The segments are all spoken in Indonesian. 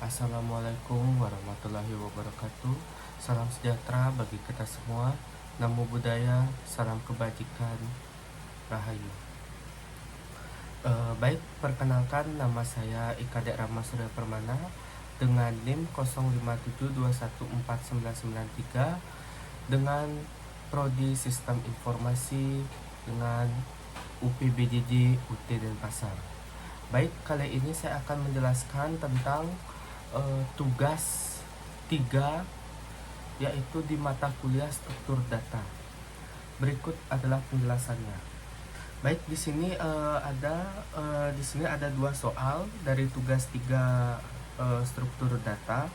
Assalamualaikum warahmatullahi wabarakatuh. Salam sejahtera bagi kita semua. Namo Buddhaya, salam kebajikan, rahayu. Baik, perkenalkan nama saya Ika Dek Rama Surya Permana dengan NIM 0572149993 dengan Prodi Sistem Informasi dengan UPBJJ UT Denpasar. Baik, kali ini saya akan menjelaskan tentang tugas 3, yaitu di mata kuliah struktur data. Berikut adalah penjelasannya. Baik, di sini ada 2 soal dari tugas 3 struktur data.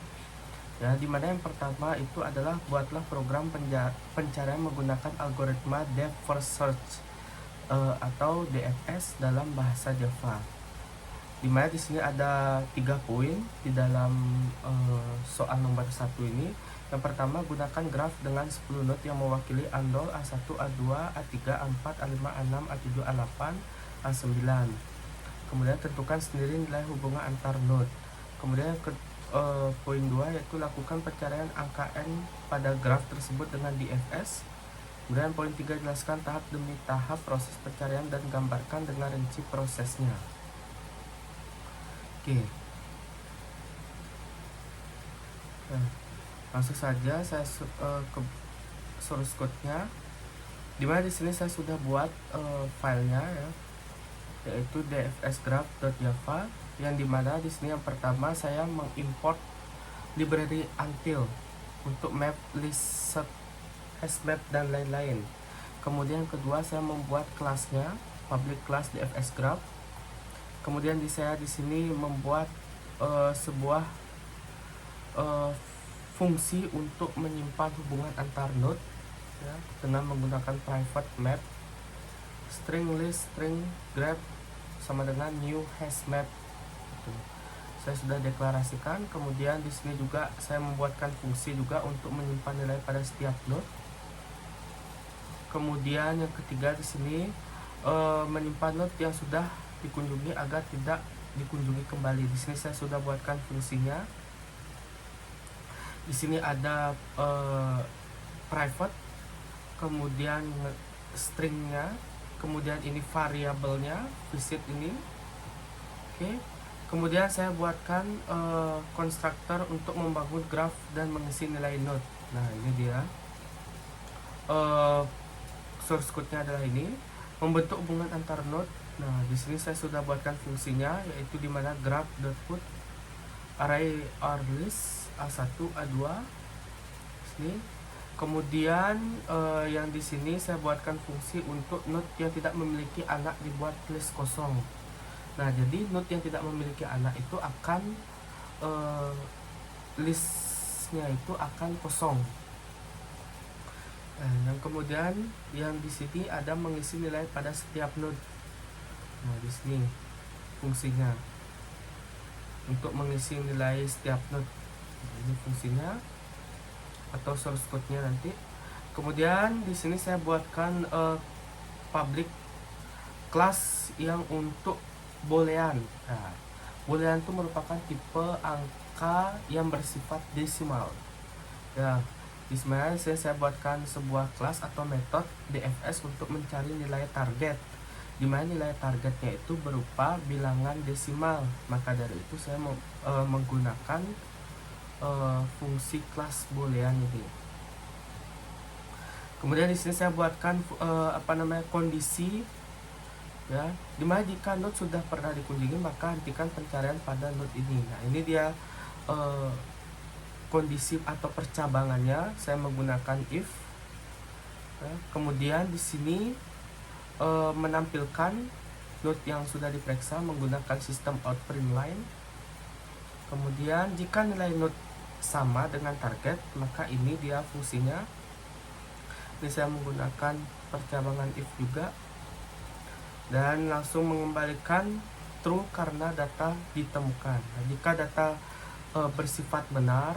Ya, dimana yang pertama itu adalah buatlah program pencarian menggunakan algoritma Depth First Search atau DFS dalam bahasa Java. Dimana di sini ada 3 poin di dalam soal nomor 1 ini. Yang pertama, gunakan graf dengan 10 node yang mewakili A0, A1, A2, A3, A4, A5, A6, A7, A8, A9. Kemudian tentukan sendiri nilai hubungan antar node. Kemudian poin 2 yaitu lakukan pencarian angka n pada graf tersebut dengan DFS. Kemudian poin 3, jelaskan tahap demi tahap proses pencarian dan gambarkan dengan rinci prosesnya. Oke. Nah, langsung saja saya ke source code-nya. Dimana di sini saya sudah buat filenya ya, yaitu dfsgraph.java, yang dimana di sini yang pertama saya mengimport library until untuk map, list, set, hashmap dan lain-lain. Kemudian kedua, saya membuat kelasnya public class dfsgraph. Kemudian saya di sini membuat sebuah fungsi untuk menyimpan hubungan antar node ya, dengan menggunakan private map string list string grab sama dengan new hashmap. Saya sudah deklarasikan. Kemudian di sini juga saya membuatkan fungsi juga untuk menyimpan nilai pada setiap node. Kemudian yang ketiga di sini menyimpan node yang sudah dikunjungi agar tidak dikunjungi kembali. Di sini saya sudah buatkan fungsinya. Di sini ada private, kemudian stringnya, kemudian ini variabelnya, visit ini. Oke. Kemudian saya buatkan konstruktor untuk membangun graf dan mengisi nilai node. Nah, ini dia. Source code-nya adalah ini, membentuk hubungan antar node. Nah, di sini saya sudah buatkan fungsinya, yaitu dimana graph.put array or list A1, A2 sini. Kemudian yang di sini saya buatkan fungsi untuk node yang tidak memiliki anak dibuat list kosong. Nah, jadi node yang tidak memiliki anak itu akan listnya itu akan kosong. Nah, yang kemudian yang di sini ada mengisi nilai pada setiap node. Nah, di sini fungsinya untuk mengisi nilai setiap node. Nah, ini fungsinya atau source code-nya nanti. Kemudian di sini saya buatkan public class yang untuk boolean. Nah, boolean itu merupakan tipe angka yang bersifat desimal. Ya, di sini saya buatkan sebuah kelas atau metode DFS untuk mencari nilai target, di mana nilai targetnya itu berupa bilangan desimal. Maka dari itu saya menggunakan fungsi kelas boolean ini. Kemudian di sini saya buatkan kondisi ya, dimana jika node sudah pernah dikunjungi maka hentikan pencarian pada node ini. Nah, ini dia kondisi atau percabangannya. Saya menggunakan if ya. Kemudian di sini menampilkan node yang sudah diperiksa menggunakan sistem outPrintLine. Kemudian jika nilai node sama dengan target, maka ini dia fungsinya. Ini saya menggunakan percabangan if juga, dan langsung mengembalikan true karena data ditemukan. Nah, jika data bersifat benar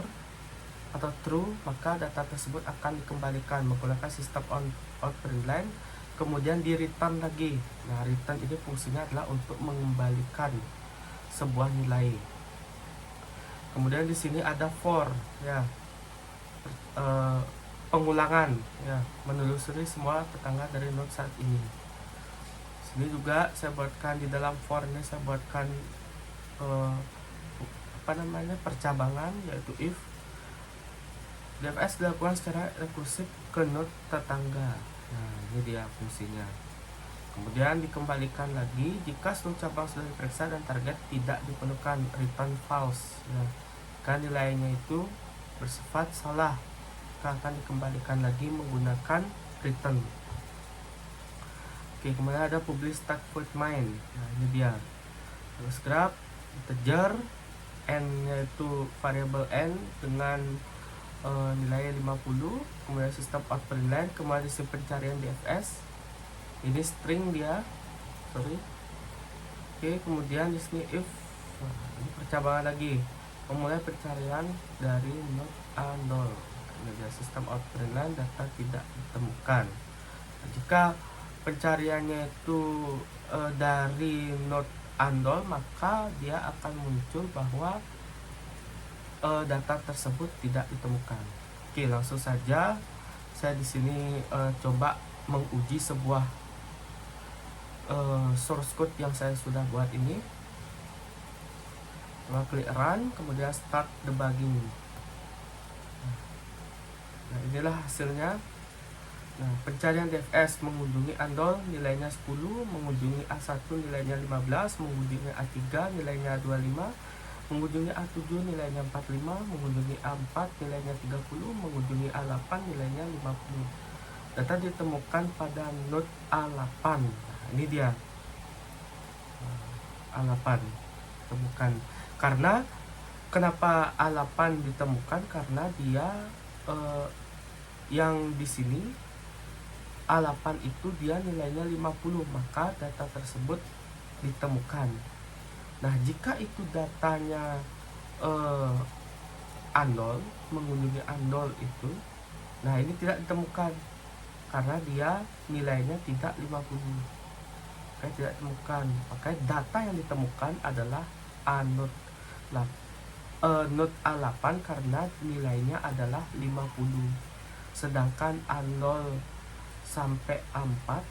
atau true, maka data tersebut akan dikembalikan menggunakan sistem outPrintLine. Kemudian di return lagi. Nah, return ini fungsinya adalah untuk mengembalikan sebuah nilai. Kemudian di sini ada for, ya, pengulangan, ya, menelusuri semua tetangga dari node saat ini. Sini juga saya buatkan di dalam for ini saya buatkan percabangan, yaitu if DFS dilakukan secara rekursif ke node tetangga. Nah, ini dia fungsinya. Kemudian dikembalikan lagi jika seluruh cabang sudah diperiksa dan target tidak dipenuhkan, return false, ya. Kan nilainya itu bersifat salah, maka akan dikembalikan lagi menggunakan return. Oke, kemudian ada publish start void main. Nah, ini dia. Terus graph integer n yaitu variabel n dengan nilainya 50, kemudian sistem out printline, kemudian sistem pencarian DFS. Ini string dia, sorry. Oke, kemudian di sini if, ini percabangan lagi, memulai pencarian dari node A0. Ini dia sistem out printline, data tidak ditemukan. Nah, jika pencariannya itu dari node A0, maka dia akan muncul bahwa data tersebut tidak ditemukan. Oke, langsung saja saya di sini coba menguji sebuah source code yang saya sudah buat ini. Coba klik run, kemudian start debugging. Nah, inilah hasilnya. Nah, pencarian DFS mengunjungi Andol nilainya 10, mengunjungi A1 nilainya 15, mengunjungi A3 nilainya 25, mengunjungi A7 nilainya 45, mengunjungi A4 nilainya 30, mengunjungi A8 nilainya 50. Data ditemukan pada node A8. Nah, ini dia. A8 ditemukan. Karena kenapa A8 ditemukan? Karena dia yang di sini A8 itu dia nilainya 50, maka data tersebut ditemukan. Nah, jika itu datanya A0, mengunjungi A0 itu, nah ini tidak ditemukan karena dia nilainya tidak 50. Maka tidak ditemukan. Maka data yang ditemukan adalah node A8 karena nilainya adalah 50. Sedangkan A0 sampai A4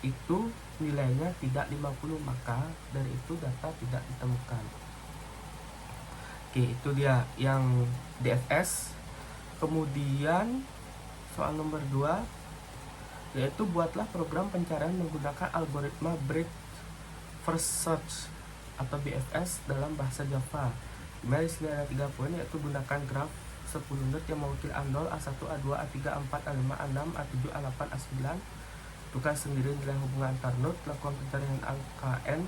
itu nilainya tidak 50, maka dari itu data tidak ditemukan. Oke, itu dia yang DFS. Kemudian soal nomor 2, yaitu buatlah program pencarian menggunakan algoritma breadth first search atau BFS dalam bahasa Java. Di sini ada 3 poin, yaitu gunakan graf 10 node yang mewakili A0, A1, A2, A3, A4, A5, A6, A7, A8, A9. Tentukan sendiri nilai hubungan antar node. Lakukan pencarian angka n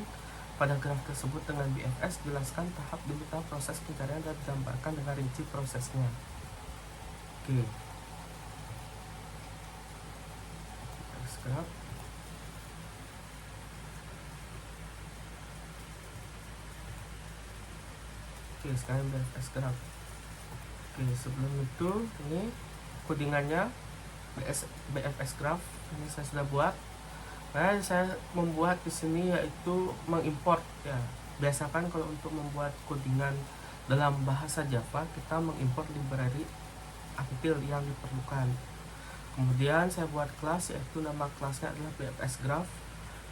pada graf tersebut dengan BFS. Jelaskan tahap demi tahap proses pencarian dan gambarkan dengan rinci prosesnya. Oke. Graf. Oke, sekarang BFS graf. Oke, sebelum itu ini codingannya BFS graph ini saya sudah buat. Nah, saya membuat di sini yaitu mengimport, ya. Biasakan kalau untuk membuat codingan dalam bahasa Java kita mengimport library until yang diperlukan. Kemudian saya buat kelas, yaitu nama kelasnya adalah BFS graph,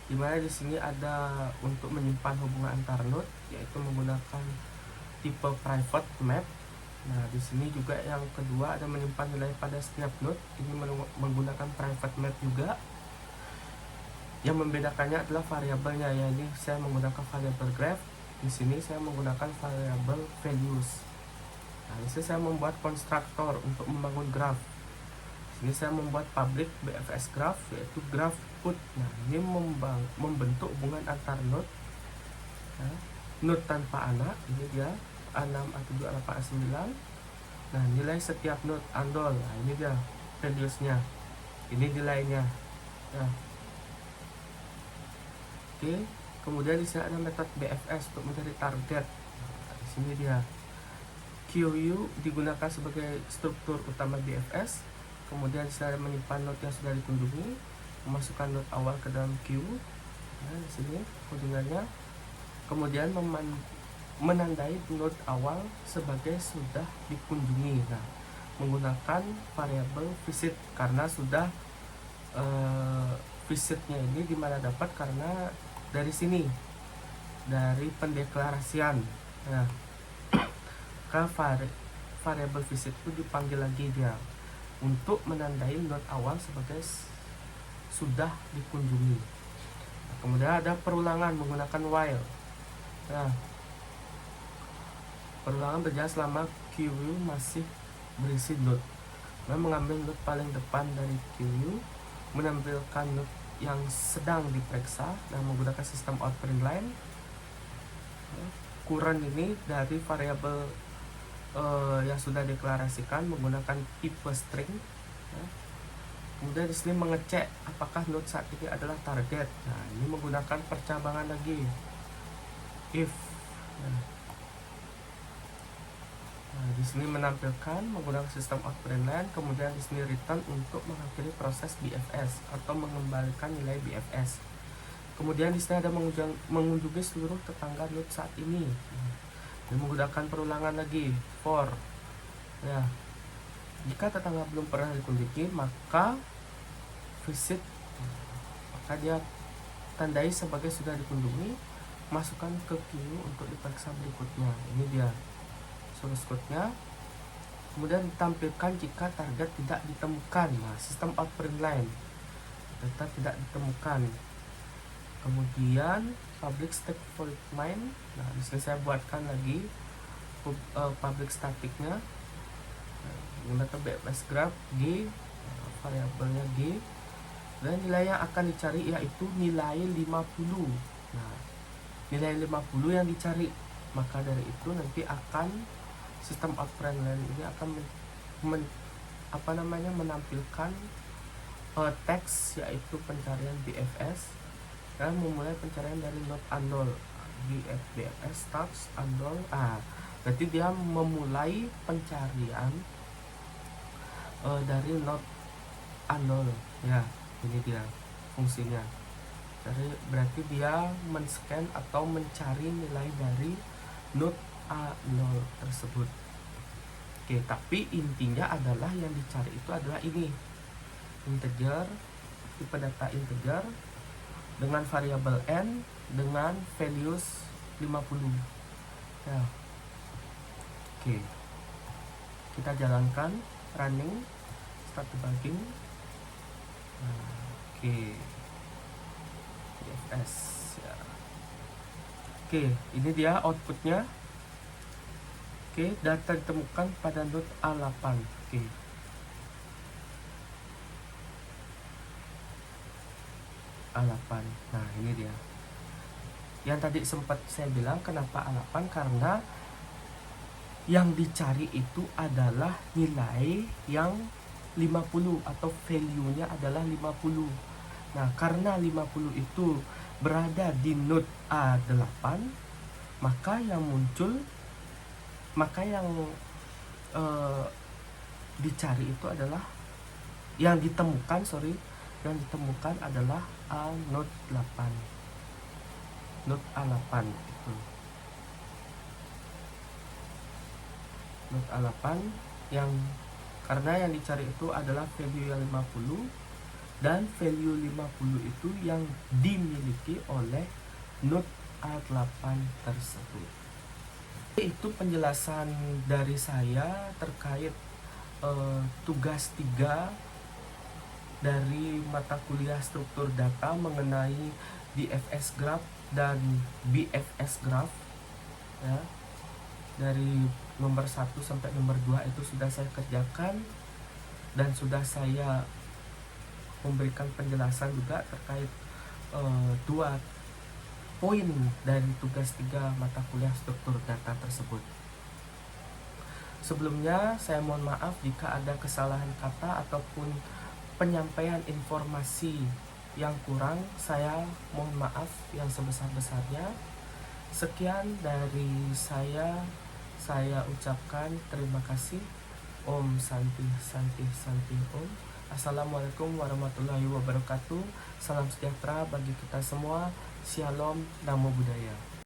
dimana di sini ada untuk menyimpan hubungan antar node, yaitu menggunakan tipe private map. Nah, di sini juga yang kedua ada menyimpan nilai pada setiap node, ini menggunakan private map juga. Yang membedakannya adalah variabelnya, ya. Ini saya menggunakan variabel graph, di sini saya menggunakan variabel values. Nah, di sini saya membuat konstruktor untuk membangun graph. Di sini saya membuat public BFS graph, yaitu graph put. Nah, ini membentuk hubungan antar node. Nah, node tanpa anak, ini dia A6, A7, A8, A9. Nah, nilai setiap node andol. Nah, ini dia valuesnya. Ini nilainya. Nah, oke. Kemudian di sini ada metode BFS untuk mencari target. Nah, di sini dia. QU digunakan sebagai struktur utama BFS. Kemudian di sini ada menyimpan node yang sudah dikunjungi, memasukkan node awal ke dalam queue. Nah, di sini codingannya. Kemudian menandai node awal sebagai sudah dikunjungi. Nah, menggunakan variabel visit karena sudah visitnya ini dimana dapat karena dari sini, dari pendeklarasian. Nah, ke variabel visit itu dipanggil lagi dia untuk menandai node awal sebagai sudah dikunjungi. Nah, kemudian ada perulangan menggunakan while. Nah, perulangan berjalan selama queue masih berisi node. Nah, mengambil node paling depan dari queue, menampilkan node yang sedang diperiksa dan menggunakan sistem out print line. Current ini dari variabel yang sudah deklarasikan menggunakan tipe string. Kemudian di sini mengecek apakah node saat ini adalah target. Nah, ini menggunakan percabangan lagi, if. Nah, di sini menampilkan menggunakan sistem out print line, kemudian di sini return untuk mengakhiri proses BFS atau mengembalikan nilai BFS. Kemudian di sini ada mengunjungi seluruh tetangga node saat ini. Dan menggunakan perulangan lagi for. Ya, jika tetangga belum pernah dikunjungi maka visit, maka dia tandai sebagai sudah dikunjungi, masukkan ke queue untuk diperiksa berikutnya. Ini dia source code-nya. Kemudian ditampilkan jika target tidak ditemukan. Nah, sistem out print line tetap tidak ditemukan. Kemudian public static void main. Nah, di sini saya buatkan lagi public staticnya. Menggunakan BFS graph G, variabelnya G, dan nilai yang akan dicari yaitu nilai 50. Nah, nilai 50 yang dicari, maka dari itu nanti akan sistem out print line ini akan menampilkan teks yaitu pencarian BFS dan memulai pencarian dari node unknown. BFS starts unknown. Berarti dia memulai pencarian dari node unknown. Ya, ini dia fungsinya. Berarti dia men-scan atau mencari nilai dari node A0 tersebut. Oke, tapi intinya adalah yang dicari itu adalah ini, integer, tipe data integer dengan variabel n dengan values 50. Ya. Oke, kita jalankan running, start debugging. Oke, BFS ya. Oke, ini dia outputnya. Oke, data ditemukan pada node A8. Oke, A8. Nah, ini dia yang tadi sempat saya bilang kenapa A8, karena yang dicari itu adalah nilai yang 50 atau value-nya adalah 50. Nah, karena 50 itu berada di node A8, maka yang dicari itu adalah yang ditemukan adalah A node 8. Node A8 itu. Node A8 yang karena yang dicari itu adalah value yang 50 dan value 50 itu yang dimiliki oleh node A8 tersebut. Itu penjelasan dari saya terkait tugas 3 dari mata kuliah struktur data mengenai DFS graph dan BFS graph ya. Dari nomor 1 sampai nomor 2 itu sudah saya kerjakan dan sudah saya memberikan penjelasan juga terkait 2 poin dari tugas 3 mata kuliah struktur data tersebut. Sebelumnya saya mohon maaf jika ada kesalahan kata ataupun penyampaian informasi yang kurang. Saya mohon maaf yang sebesar-besarnya. Sekian dari saya ucapkan terima kasih. Om Santi Santi Santi Om. Assalamualaikum warahmatullahi wabarakatuh. Salam sejahtera bagi kita semua. Shalom, Namo Buddhaya.